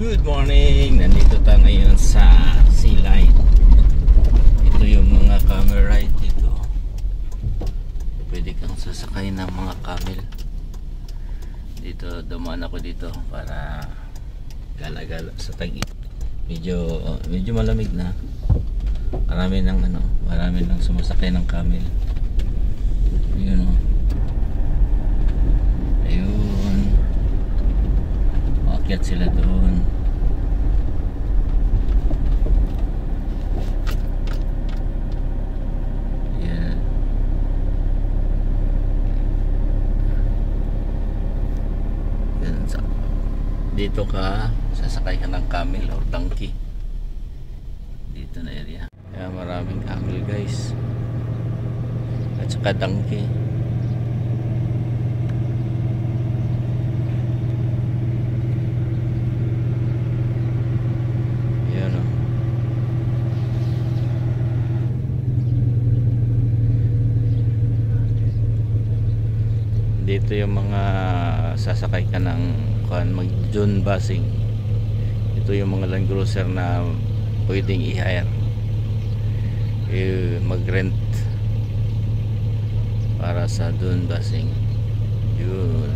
Good morning! Nandito tayo ngayon sa Sea Line. Ito yung mga camel ride dito. Pwede kang sasakay ng mga camel. Dito, dumaan ako dito para gala-gala sa tag-init. Medyo malamig na. Marami nang sumasakay ng camel. Yun o. Ayun. Akyat sila doon. Yan. Yan. Dito ka sasakay ka ng camel or donkey. Dito na area. Kaya maraming camel guys. At saka donkey. Dito yung mga sasakay ka ng mag-John busing. Ito yung mga Land Cruiser na pwedeng i-hire, mag-rent para sa John busing. Yun.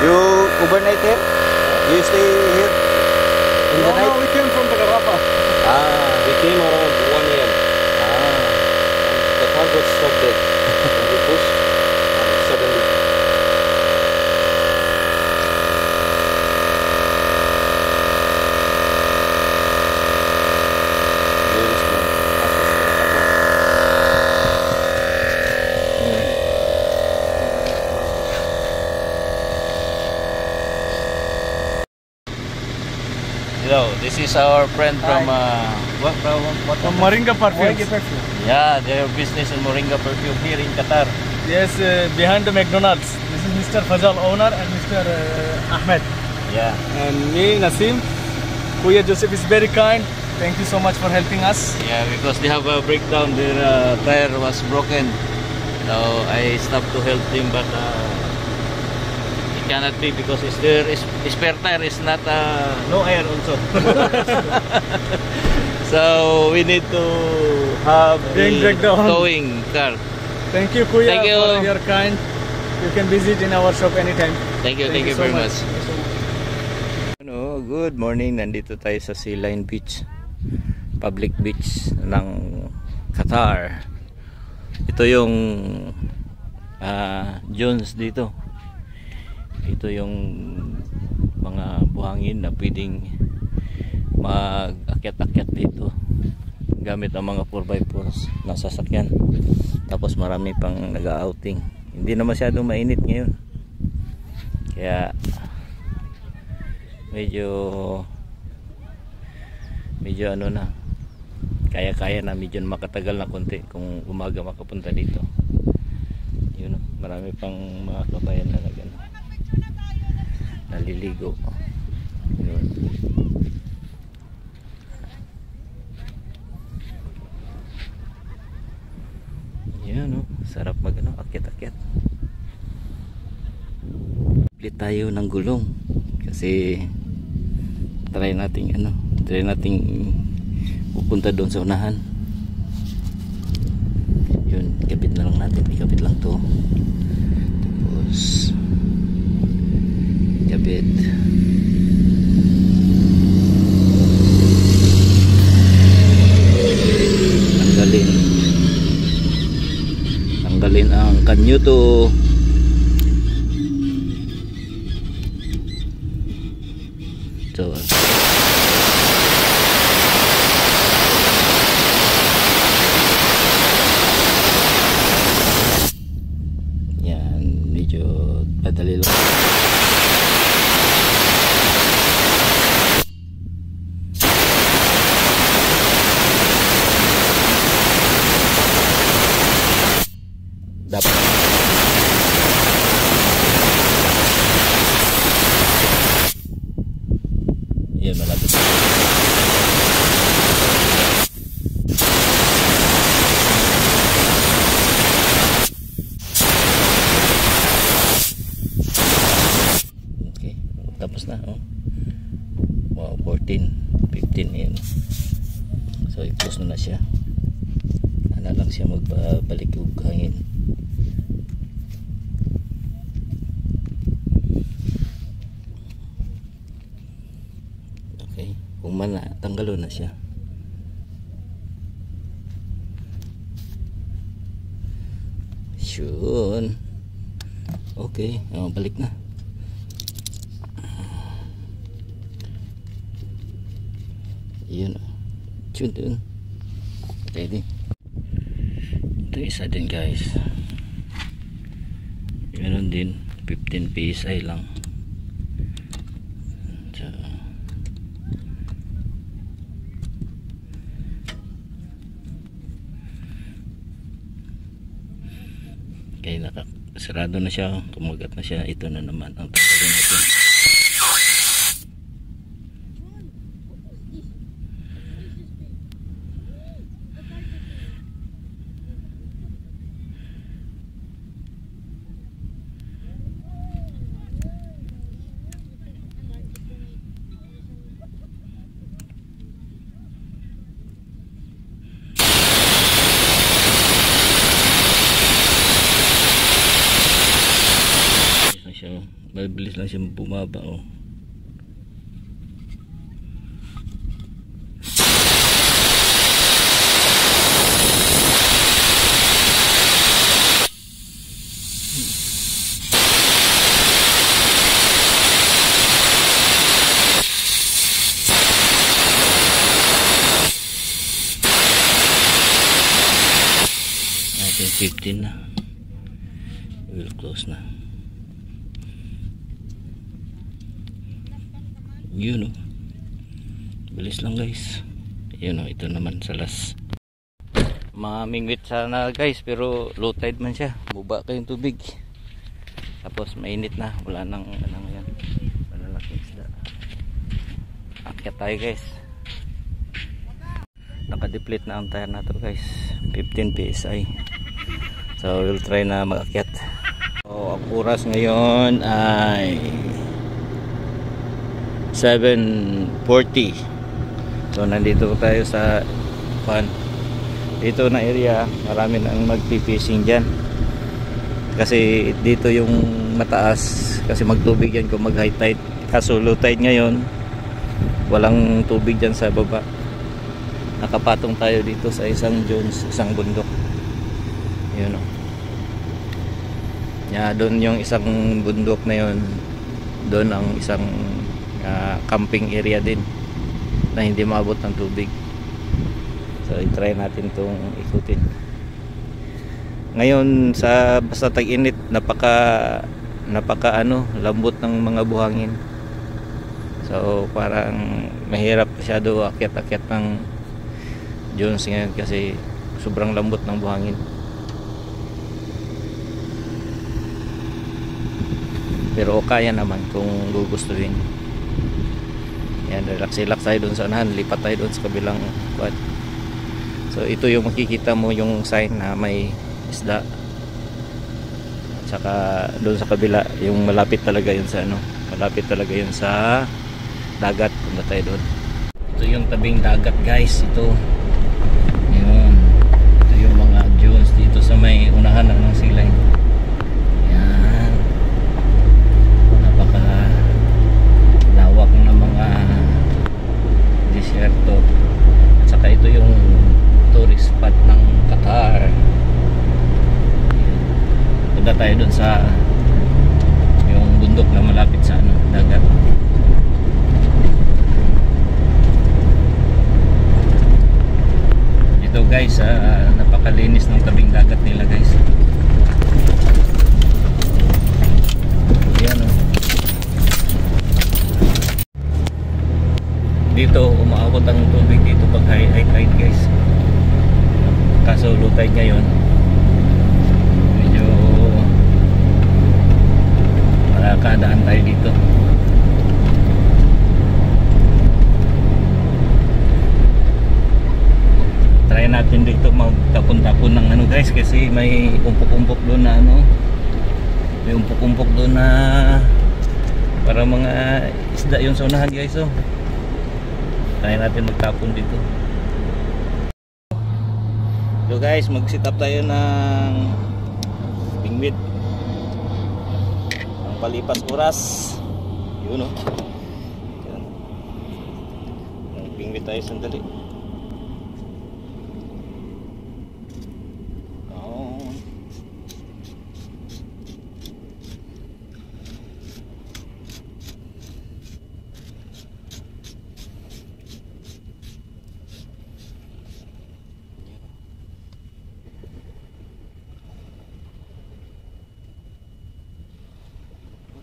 You overnight here? You stay here in the night? No, we came from the Garapa. We came around 1 AM. The car got stopped there. And we pushed and suddenly. Hello, this is our friend from From Moringa Perfume. yeah, their business in Moringa Perfume here in Qatar. Yes, behind the McDonald's. This is Mr. Fazal, owner, and Mr. Ahmed. Yeah. And me, Nasim. Kuya Joseph is very kind. Thank you so much for helping us. Yeah, because they have a breakdown. Their tire was broken. So I stopped to help them, but it cannot be because their spare tire is not no air also. So we need to have the towing car. Thank you, Kuya, Thank you. for your kind. You can visit in our shop anytime. Thank you so very much. Thank you so much. Good morning. Nandito tayo sa Sea Line Beach, public beach ng Qatar. Ito yung Jones dito. Ito yung mga buhangin na pwedeng mag-akyat-akyat dito gamit ang mga 4x4s na sasakyan. Tapos marami pang nag-outing. Hindi na masyadong mainit ngayon, kaya medyo ano na, kaya na, medyo makatagal na konti kung umaga makapunta dito. Yun, marami pang mga kabayan na naliligo. Yun. Yan, sarap akyat-akyat. Bili tayo ng gulong kasi try nating pupunta doon sa unahan. Yun, ikabit na lang natin, ikabit lang to. Tapos ikabit. Tanggalin ang kanyuto. So yan, medyo padali lang. Dapat yan, malapit. mga 14, 15 yun. So i-close na siya. Ano lang siya magbalik yung hangin. Okay, kung man na tanggalo na siya. Yun. Okay, balik na. Yun. Yun dun. Ready. Ito isa din guys. Meron din 15 PSI lang. So, okay, sarado na siya, kumagat na siya. Ito na naman ang tanggalin natin. Mabilis lang siya bumaba oh. Natin 15 na. We'll close na. Yun oh. Bilis lang guys. Yun oh, ito naman sa last. Mamingwit sana guys, pero low tide man siya. Buba kayong tubig. Tapos mainit na, wala nang ano yan. Malalaking isda. Akyat tayo guys. Naka-deplete na ang tire na to guys. 15 PSI. So we'll try na mag-akyat. So ang oras ngayon ay 7:40. So nandito tayo sa dito na area. Marami nang magpipishing dyan kasi dito yung mataas, kasi magtubig yan kung mag high tide. Kaso low tide ngayon, walang tubig dyan sa baba. Nakapatong tayo dito sa isang dunes, isang bundok. Yun o. Doon yung isang bundok na yun, doon ang isang camping area din na hindi maabot ng tubig. So i-try natin itong ikutin. Ngayon sa basta tag-init, napaka lambot ng mga buhangin. So parang mahirap masyado akyat-akyat ng dunes ngayon kasi sobrang lambot ng buhangin. Pero kaya naman kung gugustuhin. Yan, relax tayo dun sa unahan, lipat tayo dun sa kabilang quad. So ito yung makikita mo yung sign na may isda. At saka dun sa kabila, yung malapit talaga yun sa malapit talaga yun sa dagat. Punta tayo dun. Ito yung tabing dagat guys, ito. Yun. Ito yung mga dunes dito sa may unahan ng silay. Yan. Lawak ng mga disyerto. At saka ito yung tourist spot ng Qatar. Punta tayo dun sa yung bundok na malapit sa dagat. Ito guys, napakalinis ng tabing dagat nila guys. Yan oh. Dito umaabot ang tubig dito pag high tide guys. Kaso low tide ngayon, medyo kadaan tayo dito. Try natin dito magtapon-tapon ng guys, kasi may umpok-umpok doon na may umpok-umpok doon na para mga isda yung sa unahan guys oh. Kaya natin magtapon dito. So guys, mag-set up tayo ng bingwit. Ang palipas oras. Yun o. Yan. Bingwit tayo sandali.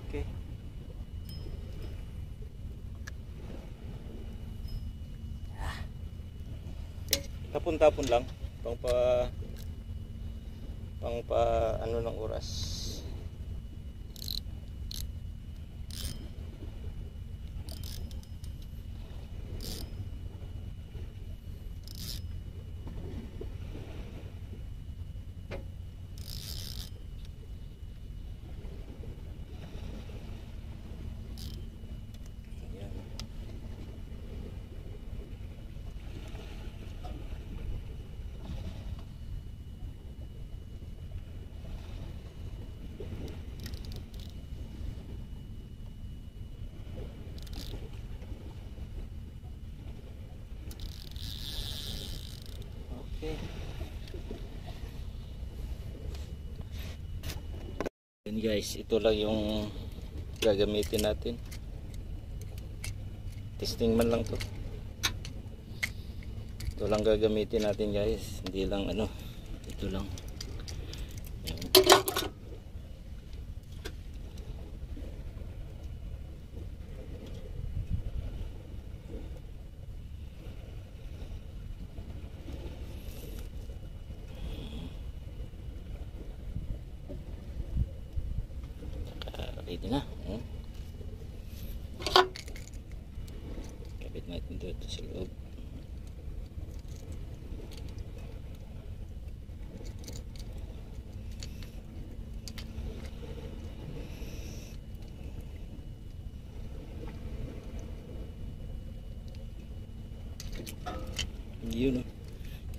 Okay. Tapon-tapon lang pang pa ano ng oras. Okay. Yan guys, ito lang yung gagamitin natin. Testing man lang to. Ito lang gagamitin natin guys. Hindi lang ano. Ito lang. Yan. Ready na. Kapit natin dito sa loob. Yun o.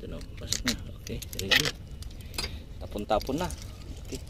Ito na. Pasok na. Okay. Ready. Tapon-tapon na. Okay.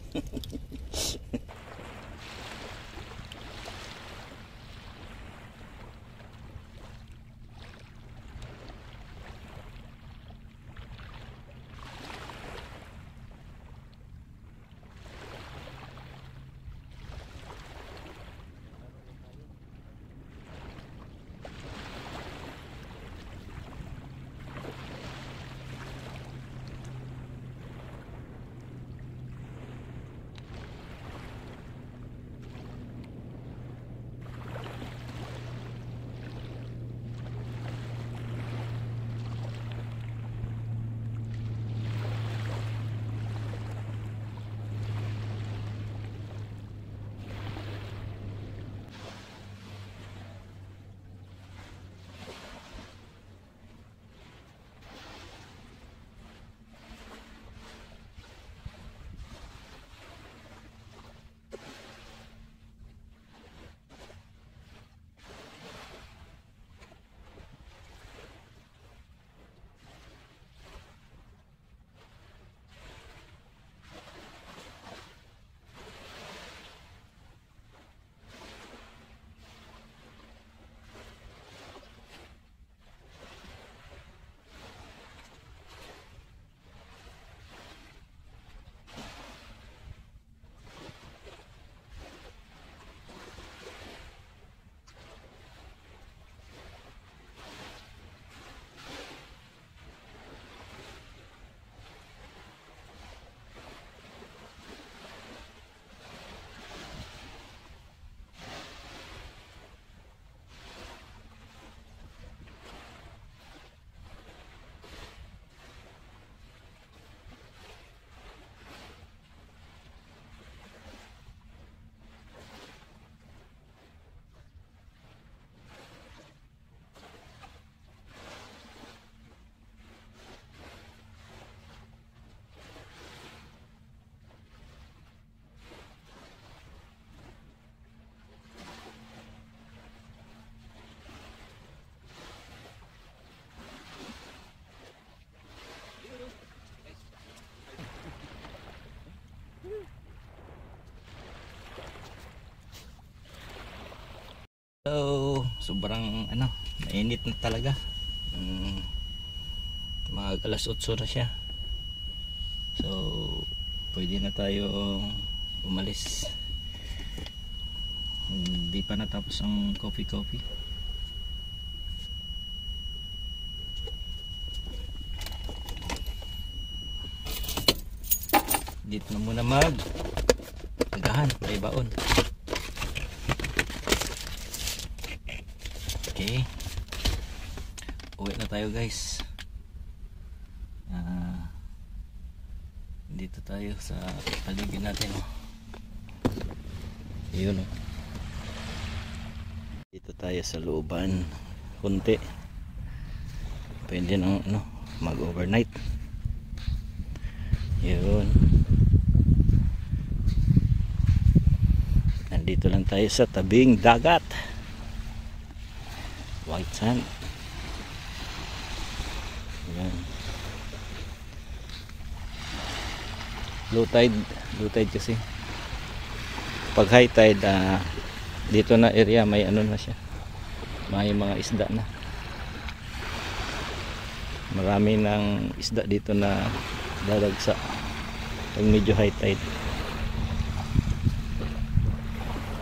sobrang ano, mainit na talaga. Mag alas 8 na siya. So pwede na tayo umalis. Hindi pa natapos ang coffee. Dito na muna agahan, may baon. Okay, uwi na tayo guys. Dito tayo sa paligid natin, oh. Yun, oh. Dito tayo sa looban kunti, pwede nang mag overnight. Yun, nandito lang tayo sa tabing dagat, white sand. Yan, low tide kasi. Pag high tide, dito na area may ano na siya, may mga isda na, marami ng isda dito na dadagsa pag medyo high tide.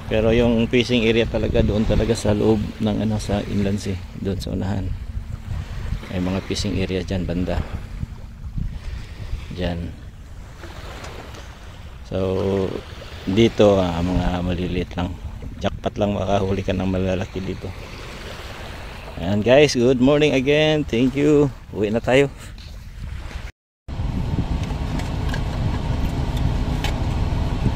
Pero yung fishing area talaga doon talaga sa loob ng sa inland sea, doon sa unahan may mga fishing area dyan banda dyan. So dito mga maliliit lang, jackpot lang makahuli ka ng malalaki dito. Ayan guys, good morning again, thank you. Uwi na tayo.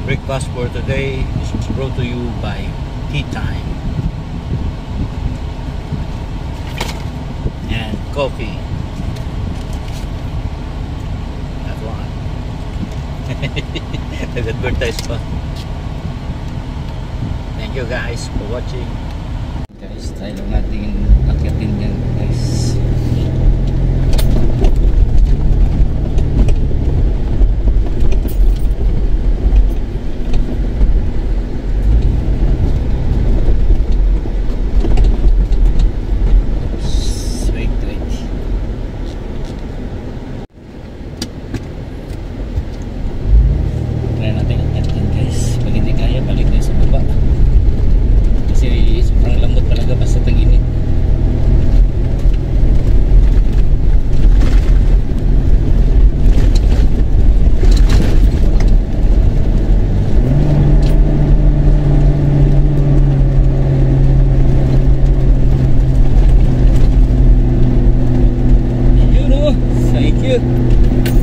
Breakfast for today is brought to you by Tea Time and coffee. That one. Nag-advertise pa. Thank you guys for watching. Guys, tayo lang natin akitin yan guys.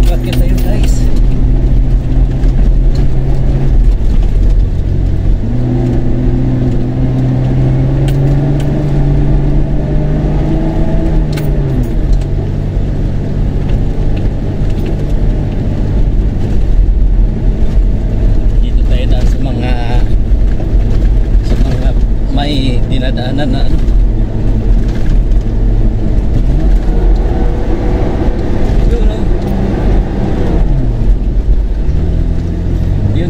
Bakit tayo guys? Dito tayo na sa mga may dinadaanan na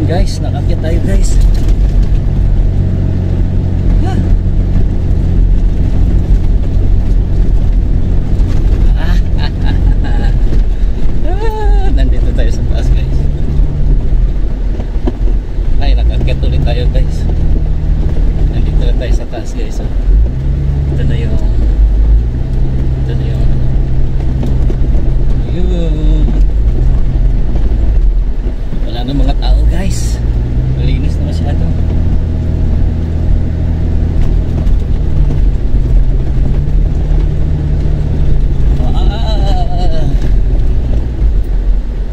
guys, nakakit tayo guys. Nandito tayo sa taas guys. Ay, nakakit ulit tayo guys. Nandito na tayo sa taas guys. Ito na yung wala na mga tao guys, malinis na masyado.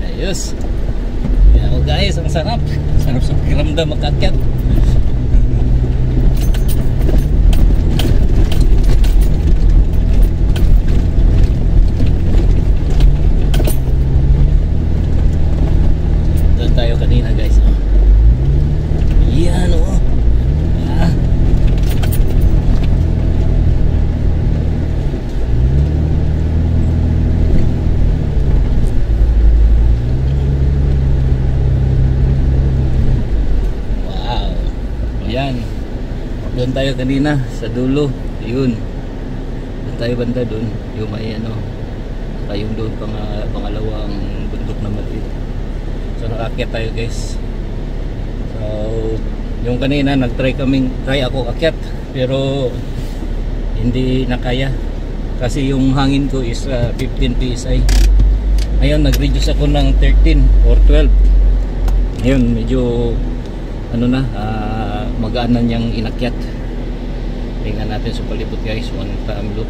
Ayos. Yan ako guys, ang sarap sa pakiramdam makakyat. Tayo kanina guys. Yan oh. Wow. Ayan. Doon tayo kanina sa dulo. Yun. Doon tayo banda doon. Yung may ano. Yung doon pangalawang bundok na maliit. So nakakyat tayo guys. So yung kanina try ako akyat pero hindi nakaya kasi yung hangin ko is 15 PSI. Ngayon nag-reduce ako ng 13 or 12. Ngayon medyo ano na magaan na niyang inakyat. Tingnan natin sa palibot guys, one time look.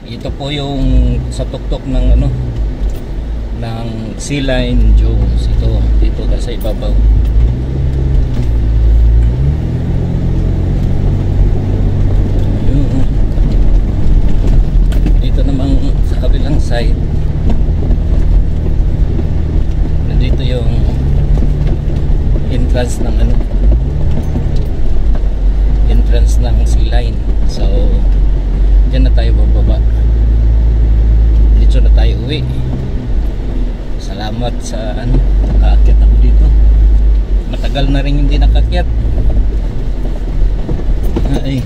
Ito po yung sa tuktok ng ano ng Sea Lion Dunes. Ito dito sa ibabaw. Dito namang sa kabilang side nandito yung entrance ng ano Sea Lion. So dyan na tayo bababa, dito na tayo uwi. Salamat sa ano, nakaakyat ako dito. Matagal na rin hindi nakakyat. Ay.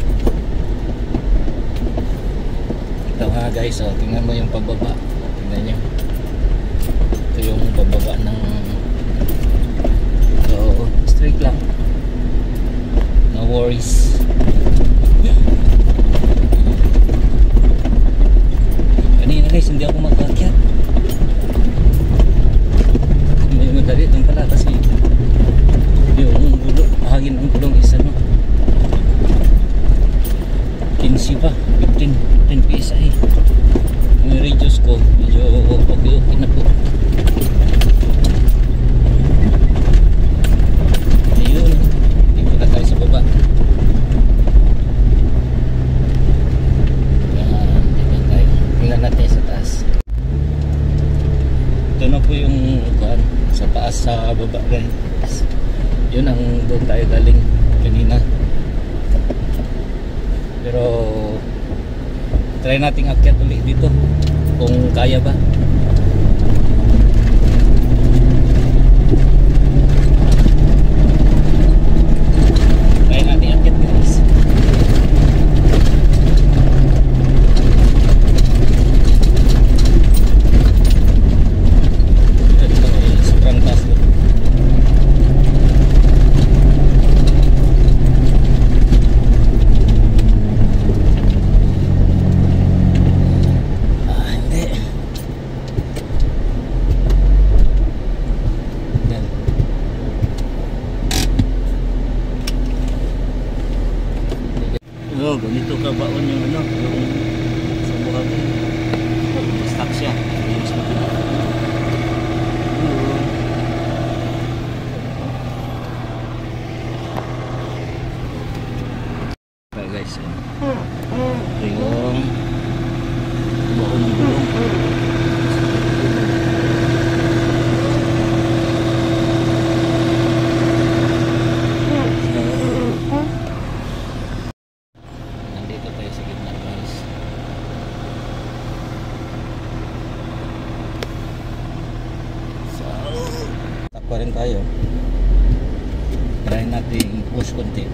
Ito nga guys, oh, tingnan mo yung pababa. Tingnan nyo. Ito yung pababa ng so, straight lang. No worries. Kanina guys, hindi ako makakyat. Madali lang pala kasi yung gulong, hangin ng gulong is ano 15 pa, 15 PSI. Yung reduce ko medyo okay na po. Ayun, dito na tayo sa baba. Dito tayo, tingnan natin sa taas. Ito na po yung sa taas sa baba guys. Yun ang doon tayo galing kanina. Pero try nating akyat ulit dito kung kaya ba. Try nating akyat guys. Oh, ganito kabaon yung ano, yung sa buhangin. Stuck siya. Okay guys, ito yung baon ng gulong. Pa rin tayo. Try natin push konti.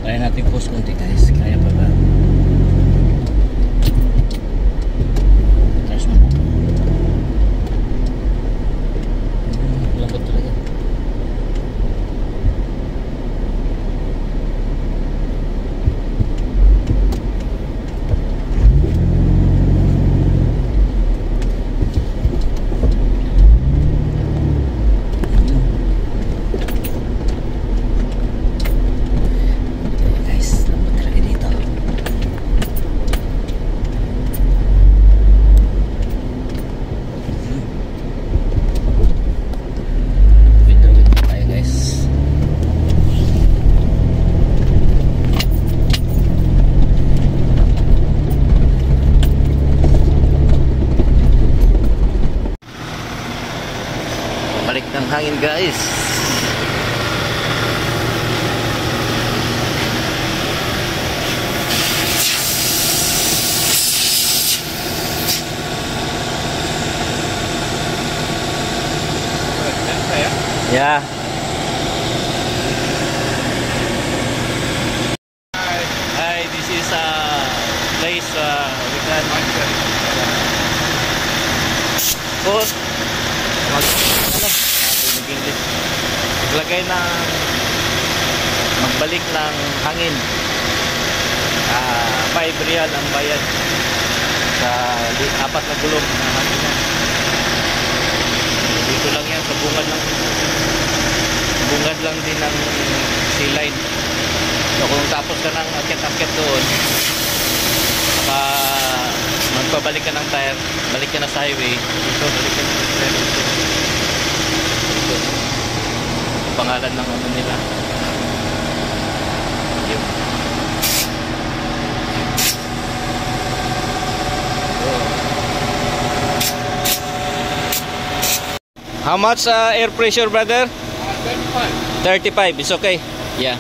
Try natin push konti guys. Kaya pa ba? hangin guys. Yeah. Hi, this is a place we can put maglagay ng magbalik ng hangin. 5 real ang bayad sa 4 na gulong na hangin. Dito lang yan sa bungad lang din ng sea line. So kung tapos ka ng akit-akit doon, saka magpabalik ka ng tire, balik ka na sa highway, dito balik ka ng tire dito. Pangalan ng ano nila. Yun. How much air pressure, brother? 35. It's okay. Yeah.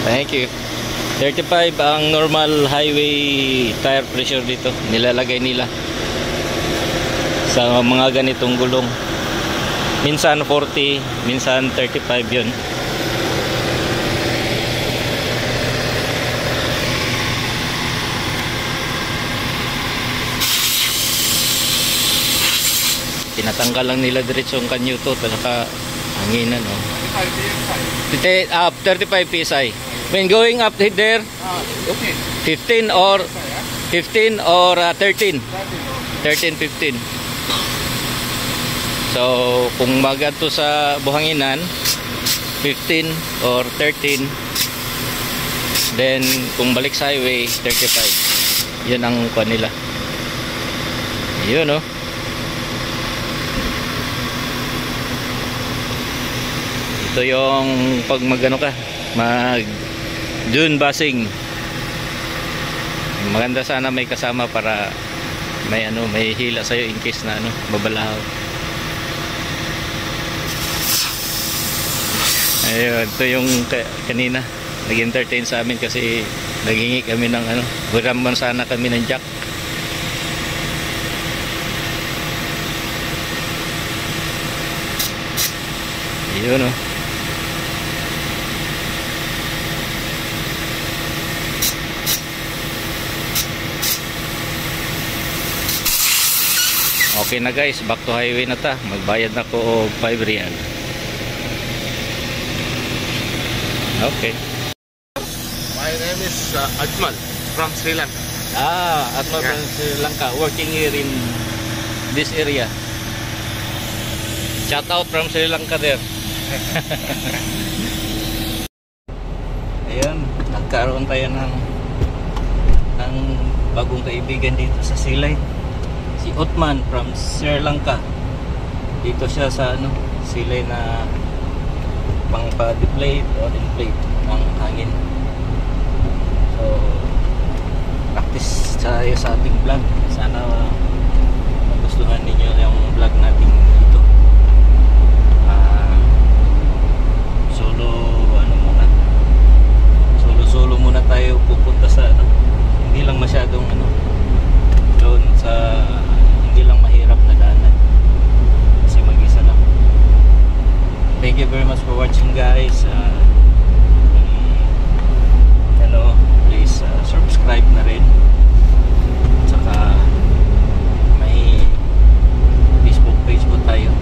Thank you. 35 ang normal highway tire pressure dito. Nilalagay nila sa mga ganitong gulong. Minsan 40, minsan 35 yun. Tinatanggal lang nila diretso ang kanyuto at saka hanginan. 35 PSI. When going up there, Okay. 15 or 13. 13, 15. So kung maganto sa buhanginan, 15 or 13. Then kung balik sa highway, 35. Yun ang kuha nila. Yun, no? Ito yung pag magano ka, mag dune basing. Maganda sana may kasama para may may hila sa in case na babalahaw. Ayun, ito yung kanina nag-entertain sa amin kasi naghingi kami ng buramon sana kami ng jack. Ayun, oh. Okay na guys, back to highway na ta. Magbayad na ko 5 real. Okay. My name is Ajmal from Sri Lanka. Atmal from Sri Lanka, working here in this area. Shout out from Sri Lanka there. Ayan, nagkaroon tayo ng bagong kaibigan dito sa Silay. Si Otman from Sri Lanka. Dito siya sa Silay na pang pa-deflate o inflate ng hangin. So practice tayo sa ating vlog. Sana magustuhan ninyo yung vlog natin dito. Solo muna tayo pupunta sa hindi lang masyadong doon sa hindi lang mahirap na daanan kasi mag-isa lang. Thank you very much for watching guys. Please subscribe na rin. Saka may Facebook page po tayo.